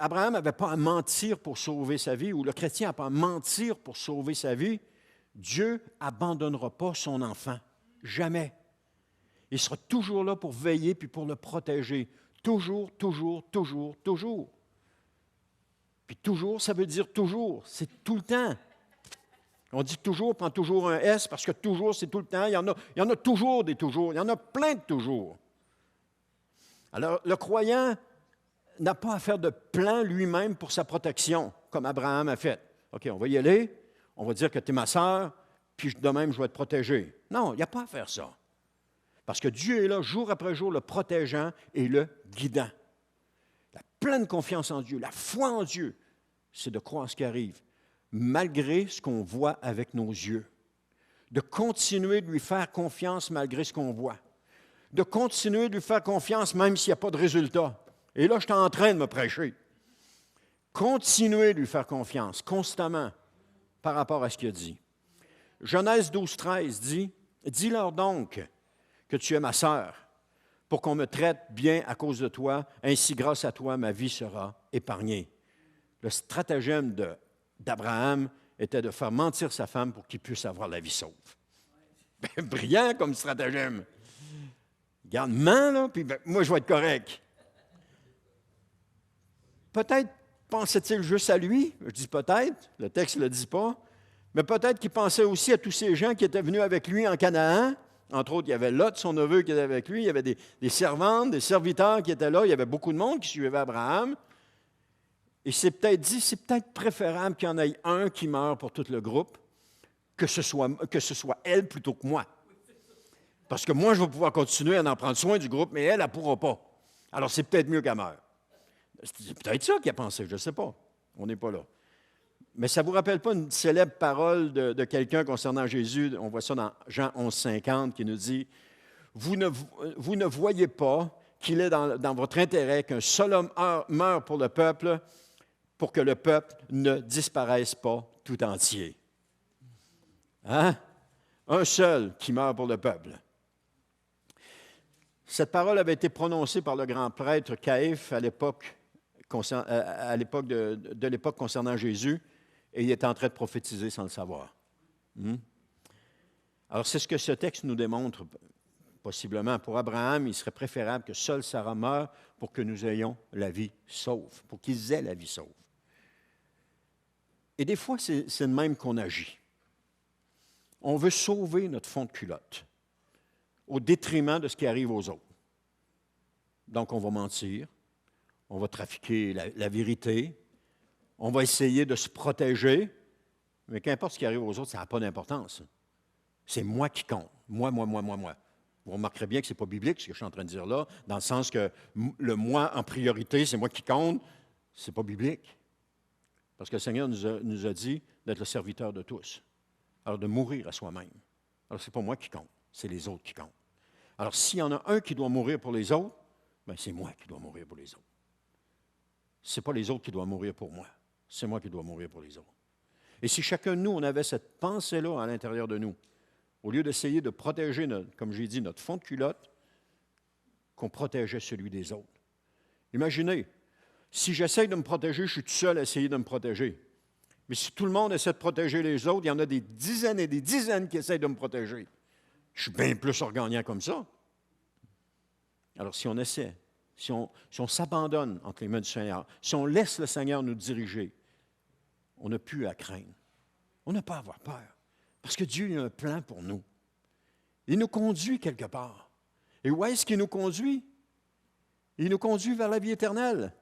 Abraham n'avait pas à mentir pour sauver sa vie, ou le chrétien n'a pas à mentir pour sauver sa vie. Dieu n'abandonnera pas son enfant. Jamais. Il sera toujours là pour veiller puis pour le protéger. Toujours, toujours, toujours, toujours. Puis toujours, ça veut dire toujours. C'est tout le temps. On dit toujours, prend toujours un S, parce que toujours, c'est tout le temps. Il y en a toujours des toujours. Il y en a plein de toujours. Alors, le croyant n'a pas à faire de plan lui-même pour sa protection, comme Abraham a fait. OK, on va y aller, on va dire que tu es ma sœur, puis de même, je vais te protéger. Non, il n'y a pas à faire ça. Parce que Dieu est là, jour après jour, le protégeant et le guidant. La pleine confiance en Dieu, la foi en Dieu, c'est de croire ce qui arrive, malgré ce qu'on voit avec nos yeux. De continuer de lui faire confiance malgré ce qu'on voit. De continuer de lui faire confiance même s'il n'y a pas de résultat. Et là, je suis en train de me prêcher. Continuez de lui faire confiance constamment par rapport à ce qu'il a dit. Genèse 12, 13 dit, « Dis-leur donc que tu es ma sœur, pour qu'on me traite bien à cause de toi, ainsi grâce à toi, ma vie sera épargnée. » Le stratagème d'Abraham était de faire mentir sa femme pour qu'il puisse avoir la vie sauve. Bien, brillant comme stratagème. Regarde, mens, là, puis moi, je vais être correct. Peut-être pensait-il juste à lui, je dis peut-être, le texte ne le dit pas, mais peut-être qu'il pensait aussi à tous ces gens qui étaient venus avec lui en Canaan. Entre autres, il y avait Lot, son neveu, qui était avec lui, il y avait des servantes, des serviteurs qui étaient là, il y avait beaucoup de monde qui suivait Abraham. Et c'est peut-être dit, c'est peut-être préférable qu'il y en ait un qui meure pour tout le groupe, que ce soit elle plutôt que moi. Parce que moi, je vais pouvoir continuer à en prendre soin du groupe, mais elle ne pourra pas. Alors, c'est peut-être mieux qu'elle meure. C'est peut-être ça qu'il a pensé, je ne sais pas. On n'est pas là. Mais ça ne vous rappelle pas une célèbre parole de quelqu'un concernant Jésus? On voit ça dans Jean 11, 50, qui nous dit « Vous ne voyez pas qu'il est dans votre intérêt qu'un seul homme meure pour le peuple, pour que le peuple ne disparaisse pas tout entier. » Hein? Un seul qui meurt pour le peuple. Cette parole avait été prononcée par le grand prêtre Caïphe à l'époque de l'époque concernant Jésus, et il était en train de prophétiser sans le savoir. Alors, c'est ce que ce texte nous démontre, possiblement. Pour Abraham, il serait préférable que seule Sarah meure pour que nous ayons la vie sauve, pour qu'ils aient la vie sauve. Et des fois, c'est de même qu'on agit. On veut sauver notre fond de culotte au détriment de ce qui arrive aux autres. Donc, on va mentir, on va trafiquer la vérité, on va essayer de se protéger, mais qu'importe ce qui arrive aux autres, ça n'a pas d'importance. C'est moi qui compte. Moi. Vous remarquerez bien que ce n'est pas biblique, ce que je suis en train de dire là, dans le sens que le moi en priorité, c'est moi qui compte, ce n'est pas biblique. Parce que le Seigneur nous a dit d'être le serviteur de tous. Alors, de mourir à soi-même. Alors, ce n'est pas moi qui compte, c'est les autres qui comptent. Alors, s'il y en a un qui doit mourir pour les autres, bien, c'est moi qui dois mourir pour les autres. Ce n'est pas les autres qui doivent mourir pour moi. C'est moi qui dois mourir pour les autres. Et si chacun de nous, on avait cette pensée-là à l'intérieur de nous, au lieu d'essayer de protéger, comme j'ai dit, notre fond de culotte, qu'on protégeait celui des autres. Imaginez, si j'essaie de me protéger, je suis tout seul à essayer de me protéger. Mais si tout le monde essaie de protéger les autres, il y en a des dizaines et des dizaines qui essaient de me protéger. Je suis bien plus gagnant comme ça. Alors, si on essaie, si on s'abandonne entre les mains du Seigneur, si on laisse le Seigneur nous diriger, on n'a plus à craindre. On n'a pas à avoir peur. Parce que Dieu a un plan pour nous. Il nous conduit quelque part. Et où est-ce qu'il nous conduit? Il nous conduit vers la vie éternelle.